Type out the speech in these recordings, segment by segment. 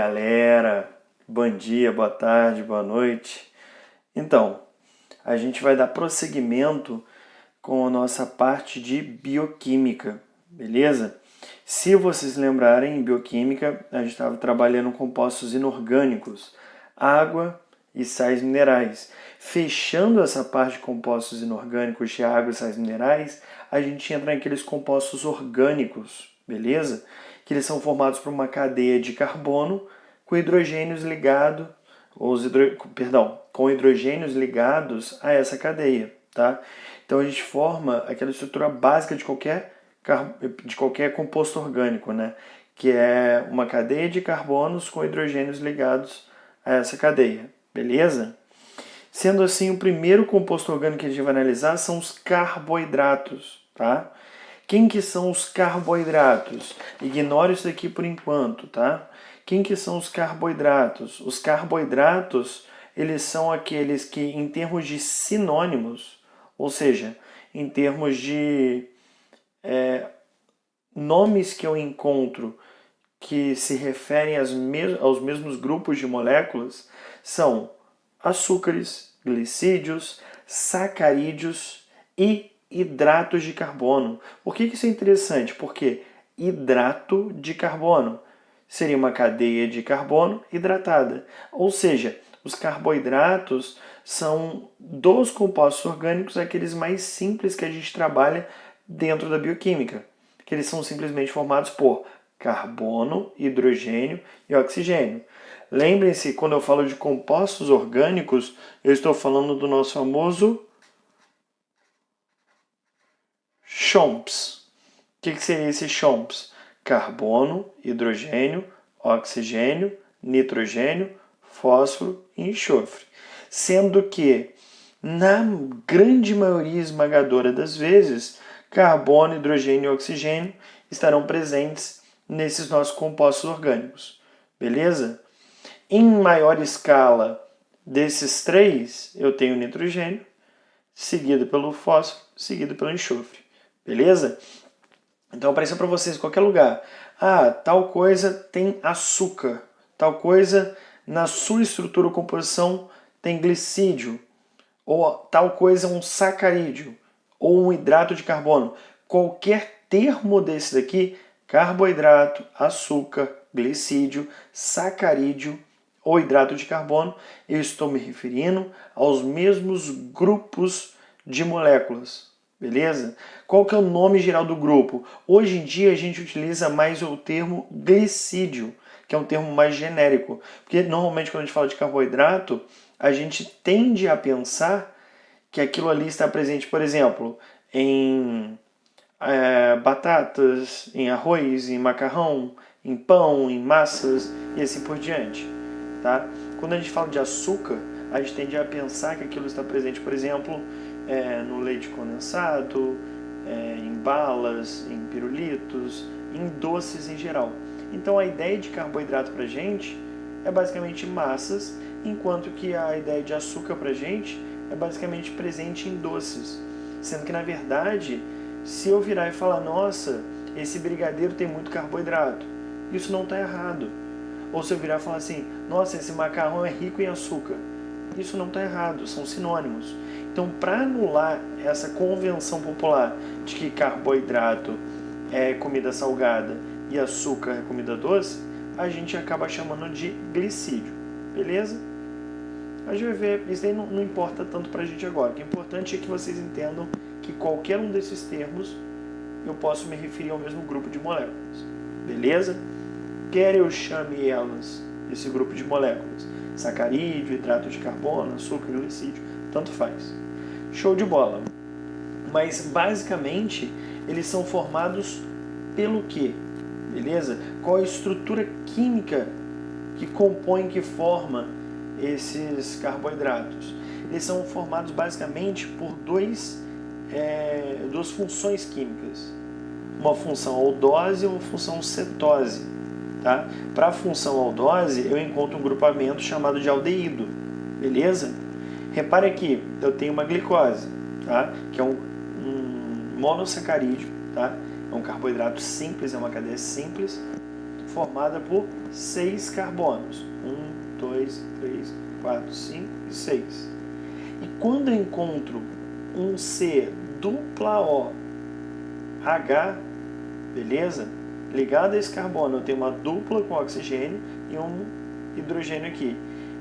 galera, bom dia, boa tarde, boa noite. Então, a gente vai dar prosseguimento com a nossa parte de bioquímica, beleza? Se vocês lembrarem, em bioquímica, a gente estava trabalhando compostos inorgânicos, água e sais minerais. Fechando essa parte de compostos inorgânicos de água e sais minerais, a gente entra naqueles compostos orgânicos, beleza? Que eles são formados por uma cadeia de carbono com hidrogênios com hidrogênios ligados a essa cadeia, tá? Então a gente forma aquela estrutura básica de qualquer composto orgânico, né? Que é uma cadeia de carbonos com hidrogênios ligados a essa cadeia, beleza? Sendo assim, o primeiro composto orgânico que a gente vai analisar são os carboidratos, tá? Quem que são os carboidratos? Ignore isso aqui por enquanto, tá? Quem que são os carboidratos? Os carboidratos, eles são aqueles que, em termos de sinônimos, ou seja, em termos de nomes que eu encontro que se referem aos mesmos grupos de moléculas, são açúcares, glicídios, sacarídeos e hidratos de carbono. Por que isso é interessante? Porque hidrato de carbono seria uma cadeia de carbono hidratada. Ou seja, os carboidratos são dos compostos orgânicos aqueles mais simples que a gente trabalha dentro da bioquímica, que eles são simplesmente formados por carbono, hidrogênio e oxigênio. Lembrem-se, quando eu falo de compostos orgânicos, eu estou falando do nosso famoso CHOMPs. O que seria esse CHOMPs? Carbono, hidrogênio, oxigênio, nitrogênio, fósforo e enxofre. Sendo que, na grande maioria esmagadora das vezes, carbono, hidrogênio e oxigênio estarão presentes nesses nossos compostos orgânicos. Beleza? Em maior escala desses três, eu tenho o nitrogênio, seguido pelo fósforo, seguido pelo enxofre. Beleza? Então apareceu para vocês em qualquer lugar. Ah, tal coisa tem açúcar. Tal coisa, na sua estrutura ou composição, tem glicídio. Ou tal coisa é um sacarídeo. Ou um hidrato de carbono. Qualquer termo desse daqui, carboidrato, açúcar, glicídio, sacarídeo ou hidrato de carbono, eu estou me referindo aos mesmos grupos de moléculas. Beleza? Qual que é o nome geral do grupo? Hoje em dia a gente utiliza mais o termo glicídio, que é um termo mais genérico. Porque normalmente quando a gente fala de carboidrato, a gente tende a pensar que aquilo ali está presente, por exemplo, em batatas, em arroz, em macarrão, em pão, em massas e assim por diante. Tá? Quando a gente fala de açúcar, a gente tende a pensar que aquilo está presente, por exemplo, no leite condensado, em balas, em pirulitos, em doces em geral. Então a ideia de carboidrato para a gente é basicamente massas, enquanto que a ideia de açúcar para a gente é basicamente presente em doces. Sendo que, na verdade, se eu virar e falar, nossa, esse brigadeiro tem muito carboidrato, isso não está errado. Ou se eu virar e falar assim, nossa, esse macarrão é rico em açúcar, isso não está errado, são sinônimos. Então, para anular essa convenção popular de que carboidrato é comida salgada e açúcar é comida doce, a gente acaba chamando de glicídio, beleza? A gente vai ver, isso aí não importa tanto para a gente agora. O que é importante é que vocês entendam que qualquer um desses termos eu posso me referir ao mesmo grupo de moléculas, beleza? Quer eu chame elas, esse grupo de moléculas, sacarídeo, hidrato de carbono, açúcar, glicídio, tanto faz. Show de bola. Mas basicamente eles são formados pelo quê? Beleza? Qual a estrutura química que compõe, que forma esses carboidratos? Eles são formados basicamente por duas funções químicas. Uma função aldose e uma função cetose. Tá? Para a função aldose, eu encontro um grupamento chamado de aldeído. Beleza? Repare aqui, eu tenho uma glicose, tá? Que é um monossacarídeo, tá? É um carboidrato simples, é uma cadeia simples, formada por 6 carbonos. 1, 2, 3, 4, 5 e 6. E quando eu encontro um C dupla O H, beleza? Ligado a esse carbono, eu tenho uma dupla com oxigênio e um hidrogênio aqui.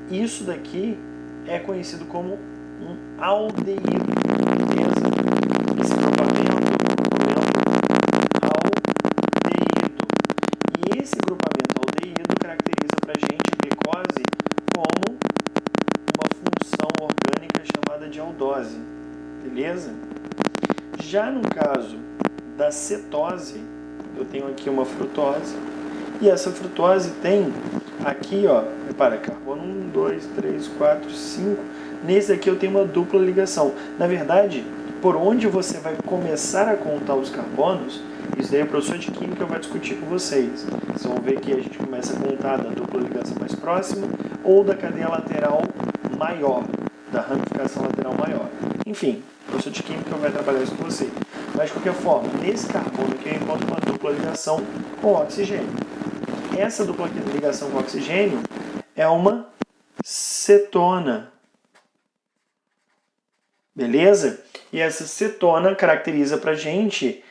Isso daqui é conhecido como um aldeído, beleza? Esse grupamento é um aldeído. E esse grupamento aldeído caracteriza para a gente a glicose como uma função orgânica chamada de aldose, beleza? Já no caso da cetose, eu tenho aqui uma frutose, e essa frutose tem aqui, ó, repara, carbono 1, 2, 3, 4, 5, nesse aqui eu tenho uma dupla ligação. Na verdade, por onde você vai começar a contar os carbonos, isso daí o professor de Química vai discutir com vocês. Vocês vão ver que a gente começa a contar da dupla ligação mais próxima, ou da cadeia lateral maior, da ramificação lateral maior. Enfim, o professor de Química vai trabalhar isso com vocês. Mas, de qualquer forma, nesse carbono aqui eu encontro uma dupla ligação com oxigênio. Essa dupla ligação com oxigênio é uma cetona. Beleza? E essa cetona caracteriza para a gente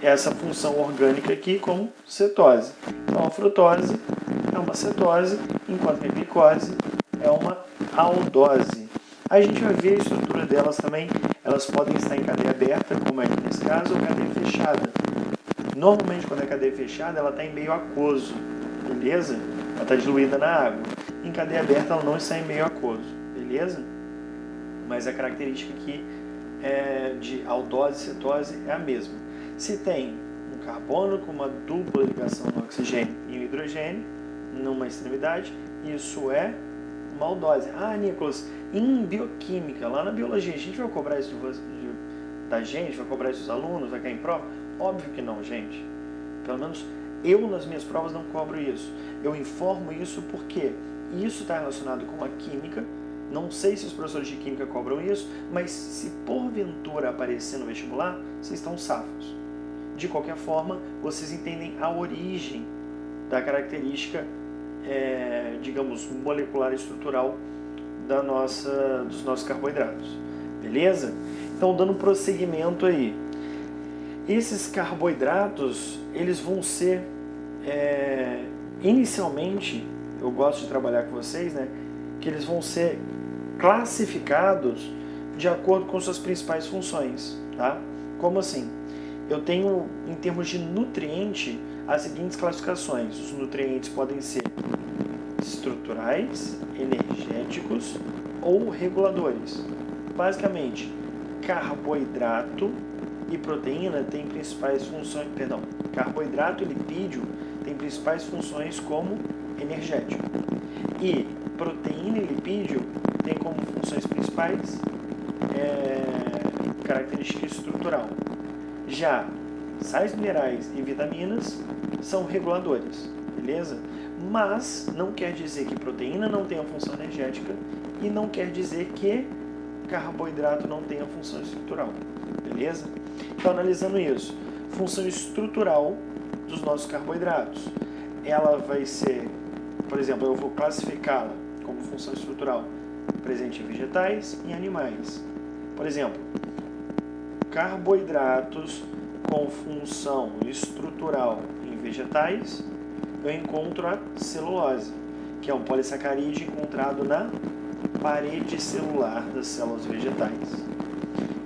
essa função orgânica aqui como cetose. Então, a frutose é uma cetose, enquanto que a glicose é uma aldose. A gente vai ver a estrutura delas também. Elas podem estar em cadeia aberta, como é nesse caso, ou cadeia fechada. Normalmente, quando é cadeia fechada, ela está em meio aquoso, beleza? Ela está diluída na água. Em cadeia aberta, ela não está em meio aquoso, beleza? Mas a característica aqui de aldose e cetose é a mesma. Se tem um carbono com uma dupla ligação no oxigênio e um hidrogênio numa extremidade, isso é uma aldose. Ah, Nicolas, em bioquímica, lá na biologia, a gente vai cobrar isso da gente? Vai cobrar isso dos alunos? Vai cair em prova? Óbvio que não, gente. Pelo menos eu nas minhas provas não cobro isso. Eu informo isso porque isso está relacionado com a química. Não sei se os professores de química cobram isso, mas se porventura aparecer no vestibular, vocês estão safos. De qualquer forma, vocês entendem a origem da característica, digamos, molecular e estrutural dos nossos carboidratos. Beleza? Então, dando prosseguimento aí. Esses carboidratos, eles vão ser, inicialmente, eu gosto de trabalhar com vocês, né? Que eles vão ser classificados de acordo com suas principais funções, tá? Como assim? Eu tenho, em termos de nutriente, as seguintes classificações. Os nutrientes podem ser estruturais, energéticos ou reguladores. Basicamente, carboidrato e proteína têm principais funções, carboidrato e lipídio têm principais funções como energético. E proteína e lipídio têm como funções principais característica estrutural. Já sais minerais e vitaminas são reguladores, beleza? Mas não quer dizer que proteína não tenha função energética e não quer dizer que carboidrato não tenha função estrutural, beleza? Então, analisando isso, função estrutural dos nossos carboidratos, ela vai ser, por exemplo, eu vou classificá-la como função estrutural presente em vegetais e animais. Por exemplo, carboidratos com função estrutural em vegetais, eu encontro a celulose, que é um polissacarídeo encontrado na parede celular das células vegetais.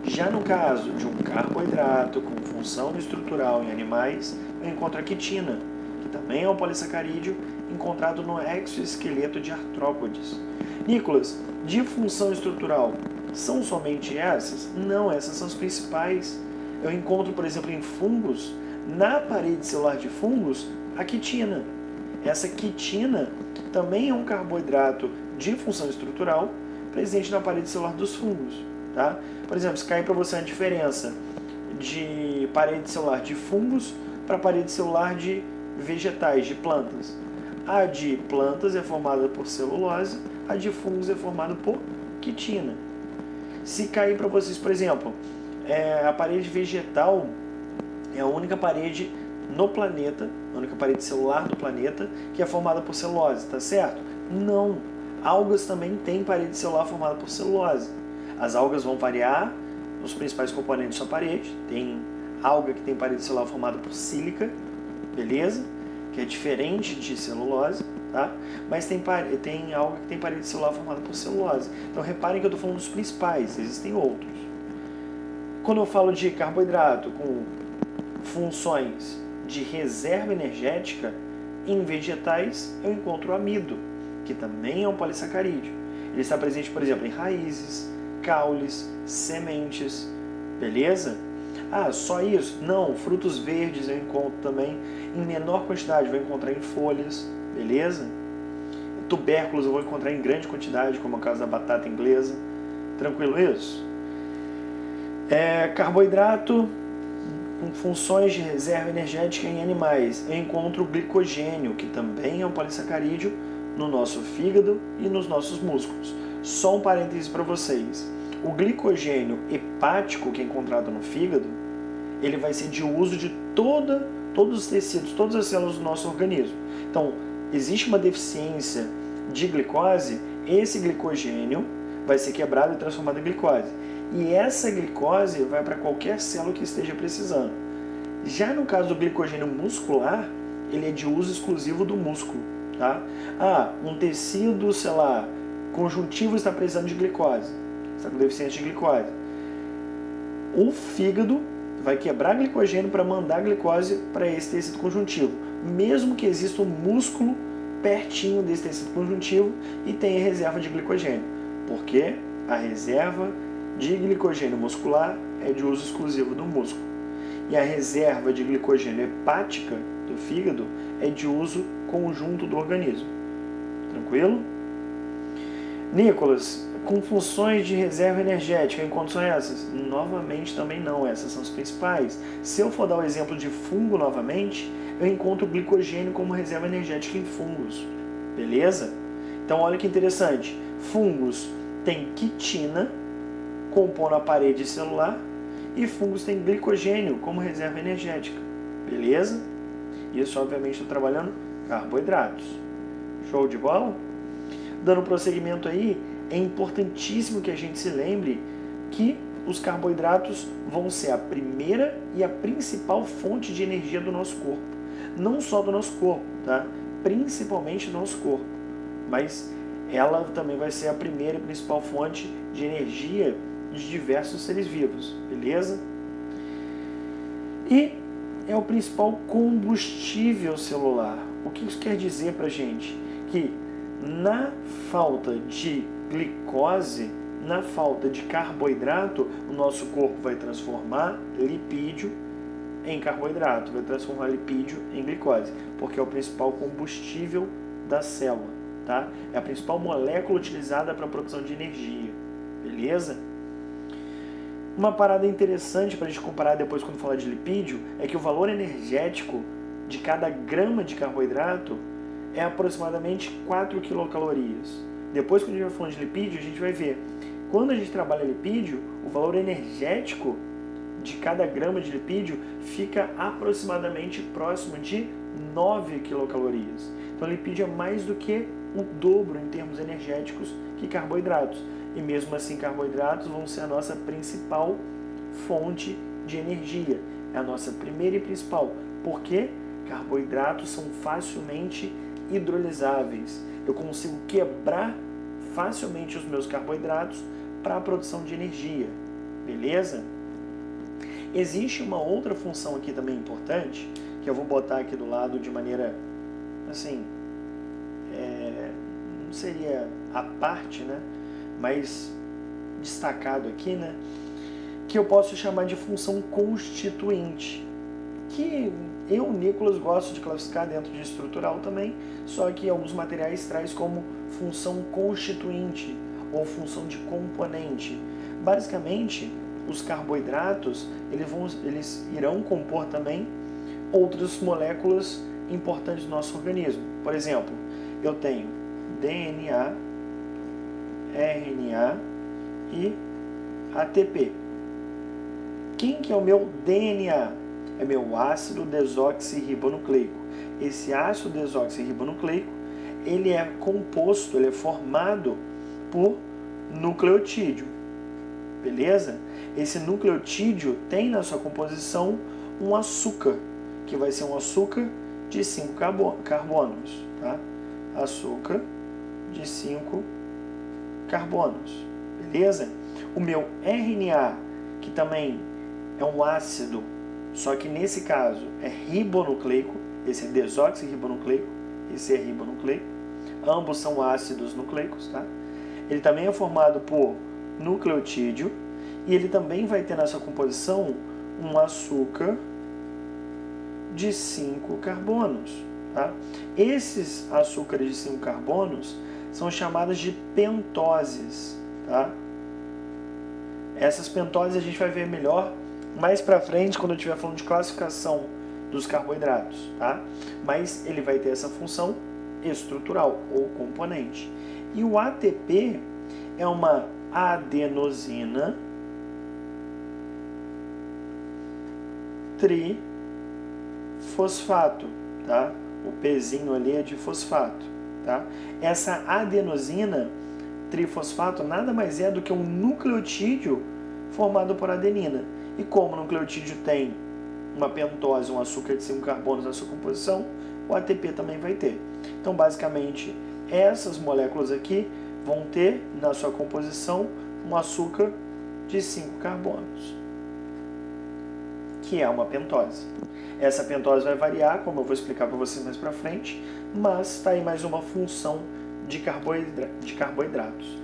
Já no caso de um carboidrato com função estrutural em animais, eu encontro a quitina, que também é um polissacarídeo encontrado no exoesqueleto de artrópodes. Nicolas, de função estrutural, são somente essas? Não, essas são as principais. Eu encontro, por exemplo, em fungos, na parede celular de fungos, a quitina. Essa quitina também é um carboidrato de função estrutural presente na parede celular dos fungos. Tá? Por exemplo, se cair para você a diferença de parede celular de fungos para parede celular de vegetais, de plantas. A de plantas é formada por celulose, a de fungos é formada por quitina. Se cair para vocês, por exemplo, a parede vegetal é a única parede no planeta a única parede celular do planeta que é formada por celulose, tá certo? Não. Algas também têm parede celular formada por celulose. As algas vão variar os principais componentes da sua parede. Tem alga que tem parede celular formada por sílica, beleza? Que é diferente de celulose, tá? Mas tem alga que tem parede celular formada por celulose. Então reparem que eu estou falando dos principais, existem outros. Quando eu falo de carboidrato com funções de reserva energética, em vegetais eu encontro o amido, que também é um polissacarídeo. Ele está presente, por exemplo, em raízes, caules, sementes, beleza? Ah, só isso? Não, frutos verdes eu encontro também em menor quantidade, vou encontrar em folhas, beleza? Tubérculos eu vou encontrar em grande quantidade, como é o caso da batata inglesa. Tranquilo isso? Carboidrato com funções de reserva energética em animais. Eu encontro o glicogênio, que também é um polissacarídeo, no nosso fígado e nos nossos músculos. Só um parênteses para vocês. O glicogênio hepático, que é encontrado no fígado, ele vai ser de uso de todos os tecidos, todas as células do nosso organismo. Então, existe uma deficiência de glicose, esse glicogênio vai ser quebrado e transformado em glicose. E essa glicose vai para qualquer célula que esteja precisando. Já no caso do glicogênio muscular, ele é de uso exclusivo do músculo. Tá? Um tecido, sei lá, conjuntivo está precisando de glicose, está com deficiência de glicose. O fígado vai quebrar glicogênio para mandar glicose para esse tecido conjuntivo, mesmo que exista um músculo pertinho desse tecido conjuntivo e tenha reserva de glicogênio, porque a reserva de glicogênio muscular é de uso exclusivo do músculo. E a reserva de glicogênio hepática do fígado é de uso conjunto do organismo. Tranquilo? Nicolas, com funções de reserva energética, enquanto são essas? Novamente também não, essas são as principais. Se eu for dar o exemplo de fungo novamente, eu encontro o glicogênio como reserva energética em fungos. Beleza? Então olha que interessante. Fungos têm quitina, compondo a parede celular, e fungos têm glicogênio como reserva energética. Beleza? Isso, obviamente, estou trabalhando carboidratos. Show de bola? Dando prosseguimento aí, é importantíssimo que a gente se lembre que os carboidratos vão ser a primeira e a principal fonte de energia do nosso corpo. Não só do nosso corpo, tá? Principalmente do nosso corpo. Mas ela também vai ser a primeira e principal fonte de energia de diversos seres vivos, beleza? E é o principal combustível celular. O que isso quer dizer pra gente? Que na falta de glicose, na falta de carboidrato, o nosso corpo vai transformar lipídio em carboidrato, vai transformar lipídio em glicose, porque é o principal combustível da célula, tá? É a principal molécula utilizada para a produção de energia, beleza? Uma parada interessante para a gente comparar depois quando falar de lipídio é que o valor energético de cada grama de carboidrato é aproximadamente 4 quilocalorias. Depois, quando a gente vai falando de lipídio, a gente vai ver. Quando a gente trabalha lipídio, o valor energético de cada grama de lipídio fica aproximadamente próximo de 9 quilocalorias. Então, lipídio é mais do que o dobro em termos energéticos que carboidratos. E mesmo assim, carboidratos vão ser a nossa principal fonte de energia. É a nossa primeira e principal. Por quê? Carboidratos são facilmente hidrolisáveis. Eu consigo quebrar facilmente os meus carboidratos para a produção de energia. Beleza? Existe uma outra função aqui também importante, que eu vou botar aqui do lado de maneira, assim, não seria a parte, né? Mas destacado aqui, né? Que eu posso chamar de função constituinte, que eu, Nicolas, gosto de classificar dentro de estrutural também, só que alguns materiais traz como função constituinte ou função de componente. Basicamente, os carboidratos eles irão compor também outras moléculas importantes do nosso organismo. Por exemplo, eu tenho DNA, RNA e ATP. Quem que é o meu DNA? É meu ácido desoxirribonucleico. esse ácido desoxirribonucleico, ele é composto, ele é formado por nucleotídeo, beleza? Esse nucleotídeo tem na sua composição um açúcar, que vai ser um açúcar de 5 carbonos, tá? Açúcar de 5 carbonos, beleza? O meu RNA, que também é um ácido, só que nesse caso é ribonucleico, esse é desoxirribonucleico, esse é ribonucleico, ambos são ácidos nucleicos, tá? Ele também é formado por nucleotídeo e ele também vai ter na sua composição um açúcar de 5 carbonos, tá? Esses açúcares de 5 carbonos são chamadas de pentoses, tá? Essas pentoses a gente vai ver melhor mais pra frente quando eu estiver falando de classificação dos carboidratos, tá? Mas ele vai ter essa função estrutural ou componente. E o ATP é uma adenosina trifosfato, tá? O Pzinho ali é de fosfato, tá? Essa adenosina trifosfato nada mais é do que um nucleotídeo formado por adenina. E como o nucleotídeo tem uma pentose, um açúcar de 5 carbonos na sua composição, o ATP também vai ter. Então, basicamente, essas moléculas aqui vão ter na sua composição um açúcar de 5 carbonos, que é uma pentose. Essa pentose vai variar, como eu vou explicar para vocês mais para frente, mas está aí mais uma função de carboidratos.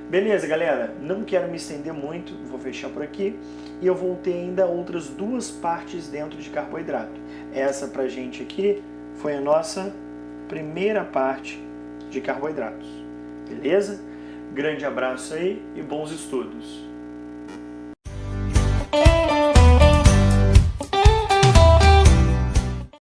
Beleza, galera? Não quero me estender muito, vou fechar por aqui. E eu vou ter ainda outras 2 partes dentro de carboidrato. Essa pra gente aqui foi a nossa primeira parte de carboidratos. Beleza? Grande abraço aí e bons estudos!